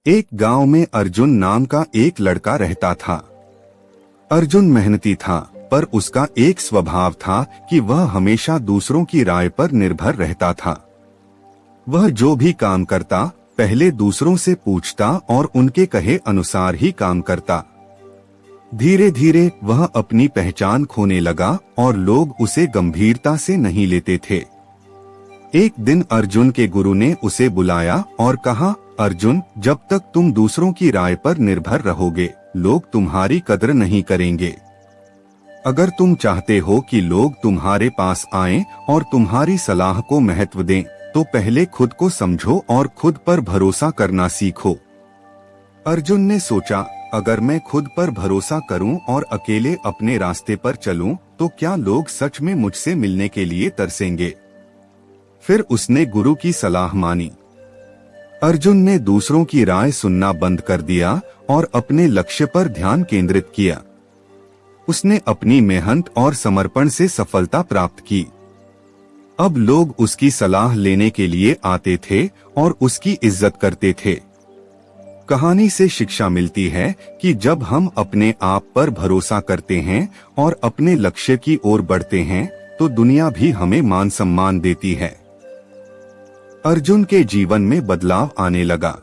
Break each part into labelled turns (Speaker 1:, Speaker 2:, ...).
Speaker 1: एक गांव में अर्जुन नाम का एक लड़का रहता था। अर्जुन मेहनती था, पर उसका एक स्वभाव था कि वह हमेशा दूसरों की राय पर निर्भर रहता था। वह जो भी काम करता पहले दूसरों से पूछता और उनके कहे अनुसार ही काम करता। धीरे धीरे वह अपनी पहचान खोने लगा और लोग उसे गंभीरता से नहीं लेते थे। एक दिन अर्जुन के गुरु ने उसे बुलाया और कहा, अर्जुन, जब तक तुम दूसरों की राय पर निर्भर रहोगे, लोग तुम्हारी कदर नहीं करेंगे। अगर तुम चाहते हो कि लोग तुम्हारे पास आएं और तुम्हारी सलाह को महत्व दें, तो पहले खुद को समझो और खुद पर भरोसा करना सीखो। अर्जुन ने सोचा, अगर मैं खुद पर भरोसा करूं और अकेले अपने रास्ते पर चलूं, तो क्या लोग सच में मुझसे मिलने के लिए तरसेंगे? फिर उसने गुरु की सलाह मानी। अर्जुन ने दूसरों की राय सुनना बंद कर दिया और अपने लक्ष्य पर ध्यान केंद्रित किया। उसने अपनी मेहनत और समर्पण से सफलता प्राप्त की। अब लोग उसकी सलाह लेने के लिए आते थे और उसकी इज्जत करते थे। कहानी से शिक्षा मिलती है कि जब हम अपने आप पर भरोसा करते हैं और अपने लक्ष्य की ओर बढ़ते हैं, तो दुनिया भी हमें मान सम्मान देती है। अर्जुन के जीवन में बदलाव आने लगा।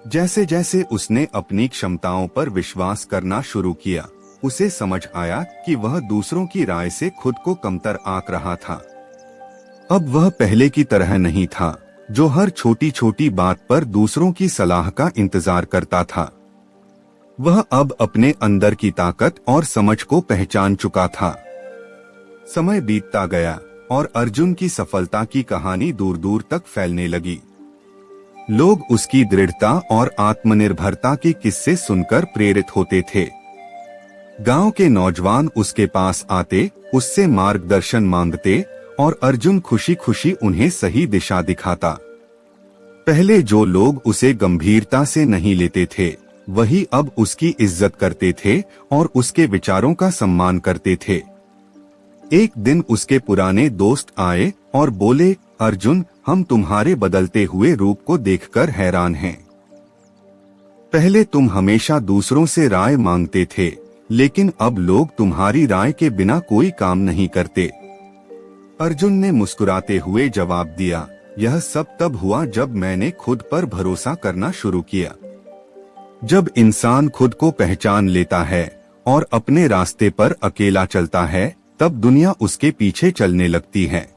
Speaker 1: जैसे जैसे उसने अपनी क्षमताओं पर विश्वास करना शुरू किया, उसे समझ आया कि वह दूसरों की राय से खुद को कमतर आंक रहा था। अब वह पहले की तरह नहीं था, जो हर छोटी छोटी बात पर दूसरों की सलाह का इंतजार करता था। वह अब अपने अंदर की ताकत और समझ को पहचान चुका था। समय बीतता गया और अर्जुन की सफलता की कहानी दूर दूर तक फैलने लगी। लोग उसकी दृढ़ता और आत्मनिर्भरता के किस्से सुनकर प्रेरित होते थे। गांव के नौजवान उसके पास आते, उससे मार्गदर्शन मांगते और अर्जुन खुशी खुशी उन्हें सही दिशा दिखाता। पहले जो लोग उसे गंभीरता से नहीं लेते थे, वही अब उसकी इज्जत करते थे और उसके विचारों का सम्मान करते थे। एक दिन उसके पुराने दोस्त आए और बोले, अर्जुन, हम तुम्हारे बदलते हुए रूप को देखकर हैरान हैं। पहले तुम हमेशा दूसरों से राय मांगते थे, लेकिन अब लोग तुम्हारी राय के बिना कोई काम नहीं करते। अर्जुन ने मुस्कुराते हुए जवाब दिया, यह सब तब हुआ जब मैंने खुद पर भरोसा करना शुरू किया। जब इंसान खुद को पहचान लेता है और अपने रास्ते पर अकेला चलता है, तब दुनिया उसके पीछे चलने लगती है।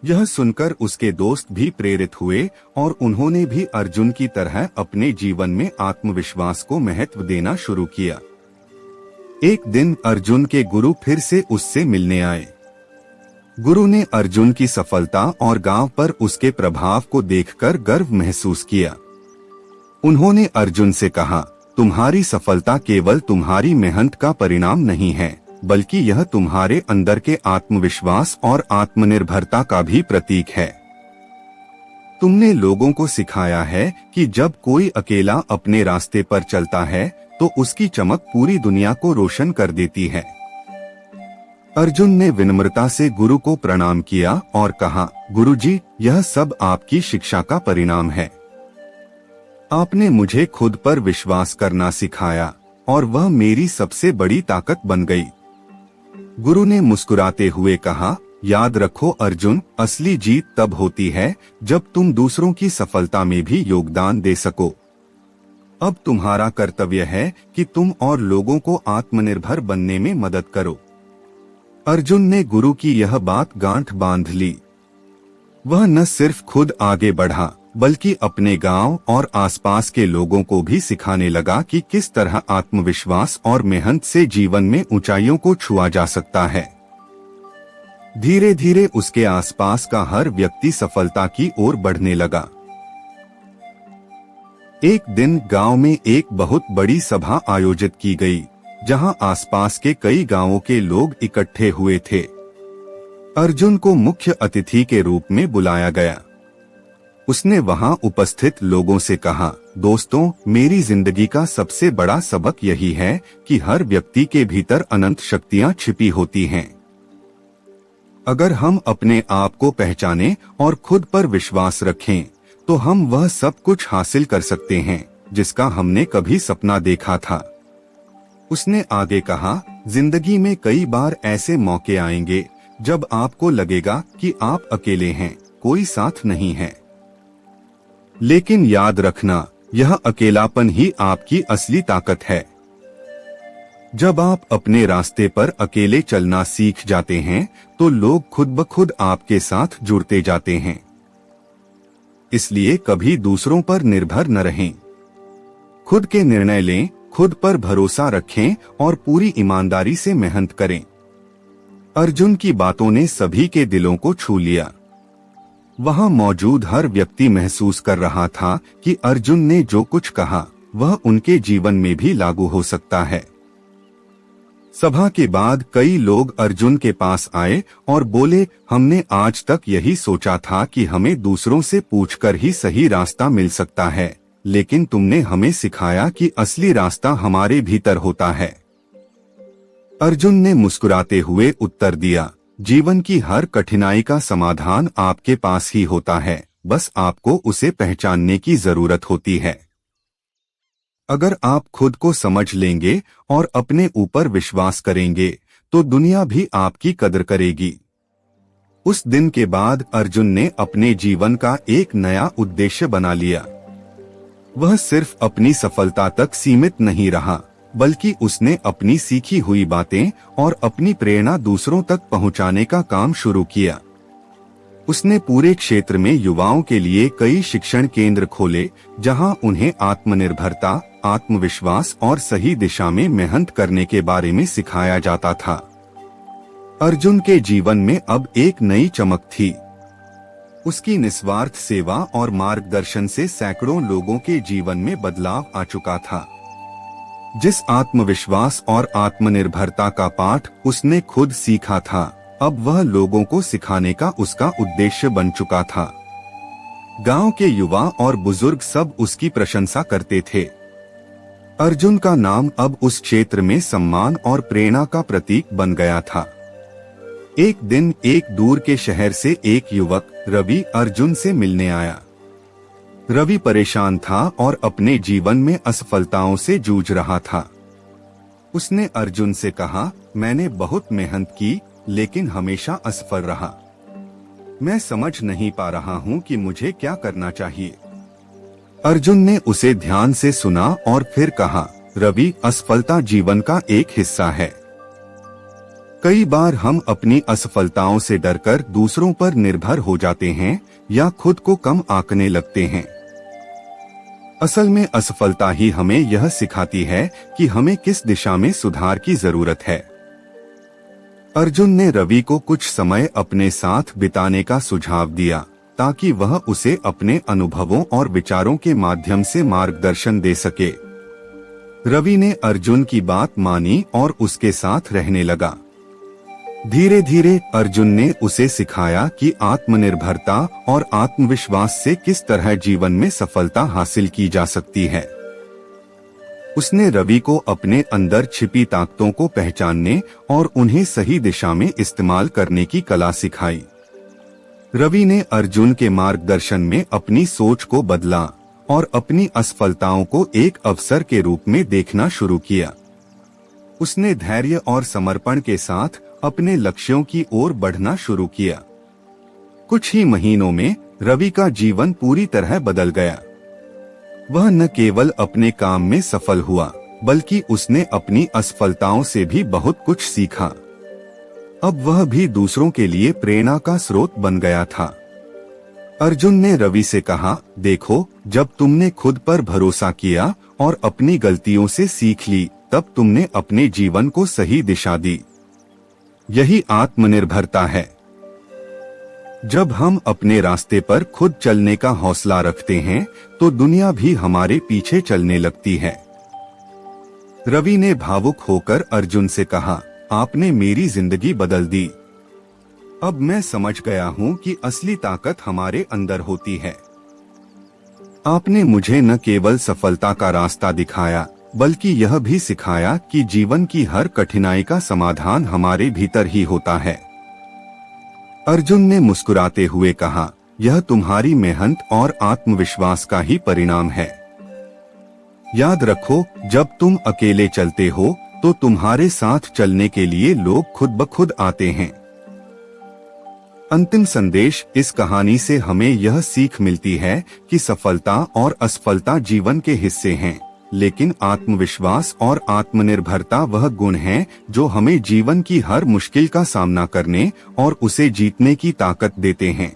Speaker 1: यह सुनकर उसके दोस्त भी प्रेरित हुए और उन्होंने भी अर्जुन की तरह अपने जीवन में आत्मविश्वास को महत्व देना शुरू किया। एक दिन अर्जुन के गुरु फिर से उससे मिलने आए। गुरु ने अर्जुन की सफलता और गांव पर उसके प्रभाव को देखकर गर्व महसूस किया। उन्होंने अर्जुन से कहा, तुम्हारी सफलता केवल तुम्हारी मेहनत का परिणाम नहीं है, बल्कि यह तुम्हारे अंदर के आत्मविश्वास और आत्मनिर्भरता का भी प्रतीक है। तुमने लोगों को सिखाया है कि जब कोई अकेला अपने रास्ते पर चलता है, तो उसकी चमक पूरी दुनिया को रोशन कर देती है। अर्जुन ने विनम्रता से गुरु को प्रणाम किया और कहा, गुरुजी, यह सब आपकी शिक्षा का परिणाम है। आपने मुझे खुद पर विश्वास करना सिखाया और वह मेरी सबसे बड़ी ताकत बन गई। गुरु ने मुस्कुराते हुए कहा, याद रखो अर्जुन, असली जीत तब होती है जब तुम दूसरों की सफलता में भी योगदान दे सको। अब तुम्हारा कर्तव्य है कि तुम और लोगों को आत्मनिर्भर बनने में मदद करो। अर्जुन ने गुरु की यह बात गांठ बांध ली। वह न सिर्फ खुद आगे बढ़ा, बल्कि अपने गांव और आसपास के लोगों को भी सिखाने लगा कि किस तरह आत्मविश्वास और मेहनत से जीवन में ऊंचाइयों को छुआ जा सकता है। धीरे धीरे उसके आसपास का हर व्यक्ति सफलता की ओर बढ़ने लगा। एक दिन गांव में एक बहुत बड़ी सभा आयोजित की गई, जहां आसपास के कई गांवों के लोग इकट्ठे हुए थे। अर्जुन को मुख्य अतिथि के रूप में बुलाया गया। उसने वहां उपस्थित लोगों से कहा, दोस्तों, मेरी जिंदगी का सबसे बड़ा सबक यही है कि हर व्यक्ति के भीतर अनंत शक्तियां छिपी होती हैं। अगर हम अपने आप को पहचानें और खुद पर विश्वास रखें, तो हम वह सब कुछ हासिल कर सकते हैं जिसका हमने कभी सपना देखा था। उसने आगे कहा, जिंदगी में कई बार ऐसे मौके आएंगे जब आपको लगेगा कि आप अकेले हैं, कोई साथ नहीं है। लेकिन याद रखना, यह अकेलापन ही आपकी असली ताकत है। जब आप अपने रास्ते पर अकेले चलना सीख जाते हैं तो लोग खुद ब खुद आपके साथ जुड़ते जाते हैं। इसलिए कभी दूसरों पर निर्भर न रहें। खुद के निर्णय लें, खुद पर भरोसा रखें और पूरी ईमानदारी से मेहनत करें। अर्जुन की बातों ने सभी के दिलों को छू लिया। वहां मौजूद हर व्यक्ति महसूस कर रहा था कि अर्जुन ने जो कुछ कहा वह उनके जीवन में भी लागू हो सकता है। सभा के बाद कई लोग अर्जुन के पास आए और बोले, हमने आज तक यही सोचा था कि हमें दूसरों से पूछकर ही सही रास्ता मिल सकता है, लेकिन तुमने हमें सिखाया कि असली रास्ता हमारे भीतर होता है। अर्जुन ने मुस्कुराते हुए उत्तर दिया, जीवन की हर कठिनाई का समाधान आपके पास ही होता है, बस आपको उसे पहचानने की जरूरत होती है। अगर आप खुद को समझ लेंगे और अपने ऊपर विश्वास करेंगे तो दुनिया भी आपकी कदर करेगी। उस दिन के बाद अर्जुन ने अपने जीवन का एक नया उद्देश्य बना लिया। वह सिर्फ अपनी सफलता तक सीमित नहीं रहा, बल्कि उसने अपनी सीखी हुई बातें और अपनी प्रेरणा दूसरों तक पहुंचाने का काम शुरू किया। उसने पूरे क्षेत्र में युवाओं के लिए कई शिक्षण केंद्र खोले, जहां उन्हें आत्मनिर्भरता, आत्मविश्वास और सही दिशा में मेहनत करने के बारे में सिखाया जाता था। अर्जुन के जीवन में अब एक नई चमक थी। उसकी निस्वार्थ सेवा और मार्गदर्शन से सैकड़ों लोगों के जीवन में बदलाव आ चुका था। जिस आत्मविश्वास और आत्मनिर्भरता का पाठ उसने खुद सीखा था, अब वह लोगों को सिखाने का उसका उद्देश्य बन चुका था। गांव के युवा और बुजुर्ग सब उसकी प्रशंसा करते थे। अर्जुन का नाम अब उस क्षेत्र में सम्मान और प्रेरणा का प्रतीक बन गया था। एक दिन एक दूर के शहर से एक युवक रवि अर्जुन से मिलने आया। रवि परेशान था और अपने जीवन में असफलताओं से जूझ रहा था। उसने अर्जुन से कहा, मैंने बहुत मेहनत की लेकिन हमेशा असफल रहा। मैं समझ नहीं पा रहा हूँ कि मुझे क्या करना चाहिए। अर्जुन ने उसे ध्यान से सुना और फिर कहा, रवि, असफलता जीवन का एक हिस्सा है। कई बार हम अपनी असफलताओं से डरकर दूसरों पर निर्भर हो जाते हैं या खुद को कम आंकने लगते हैं। असल में असफलता ही हमें यह सिखाती है कि हमें किस दिशा में सुधार की जरूरत है। अर्जुन ने रवि को कुछ समय अपने साथ बिताने का सुझाव दिया ताकि वह उसे अपने अनुभवों और विचारों के माध्यम से मार्गदर्शन दे सके। रवि ने अर्जुन की बात मानी और उसके साथ रहने लगा। धीरे धीरे अर्जुन ने उसे सिखाया कि आत्मनिर्भरता और आत्मविश्वास से किस तरह जीवन में सफलता हासिल की जा सकती है। उसने रवि को अपने अंदर छिपी ताकतों को पहचानने और उन्हें सही दिशा में इस्तेमाल करने की कला सिखाई। रवि ने अर्जुन के मार्गदर्शन में अपनी सोच को बदला और अपनी असफलताओं को एक अवसर के रूप में देखना शुरू किया। उसने धैर्य और समर्पण के साथ अपने लक्ष्यों की ओर बढ़ना शुरू किया। कुछ ही महीनों में रवि का जीवन पूरी तरह बदल गया। वह न केवल अपने काम में सफल हुआ, बल्कि उसने अपनी असफलताओं से भी बहुत कुछ सीखा। अब वह भी दूसरों के लिए प्रेरणा का स्रोत बन गया था। अर्जुन ने रवि से कहा, देखो, जब तुमने खुद पर भरोसा किया और अपनी गलतियों से सीख ली, तब तुमने अपने जीवन को सही दिशा दी। यही आत्मनिर्भरता है। जब हम अपने रास्ते पर खुद चलने का हौसला रखते हैं तो दुनिया भी हमारे पीछे चलने लगती है। रवि ने भावुक होकर अर्जुन से कहा, आपने मेरी जिंदगी बदल दी। अब मैं समझ गया हूँ कि असली ताकत हमारे अंदर होती है। आपने मुझे न केवल सफलता का रास्ता दिखाया, बल्कि यह भी सिखाया कि जीवन की हर कठिनाई का समाधान हमारे भीतर ही होता है। अर्जुन ने मुस्कुराते हुए कहा, यह तुम्हारी मेहनत और आत्मविश्वास का ही परिणाम है। याद रखो, जब तुम अकेले चलते हो तो तुम्हारे साथ चलने के लिए लोग खुद ब खुद आते हैं। अंतिम संदेश, इस कहानी से हमें यह सीख मिलती है कि सफलता और असफलता जीवन के हिस्से हैं, लेकिन आत्मविश्वास और आत्मनिर्भरता वह गुण हैं जो हमें जीवन की हर मुश्किल का सामना करने और उसे जीतने की ताकत देते हैं।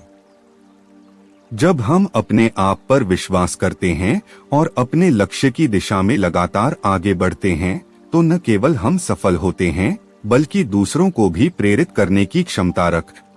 Speaker 1: जब हम अपने आप पर विश्वास करते हैं और अपने लक्ष्य की दिशा में लगातार आगे बढ़ते हैं, तो न केवल हम सफल होते हैं, बल्कि दूसरों को भी प्रेरित करने की क्षमता रखते हैं।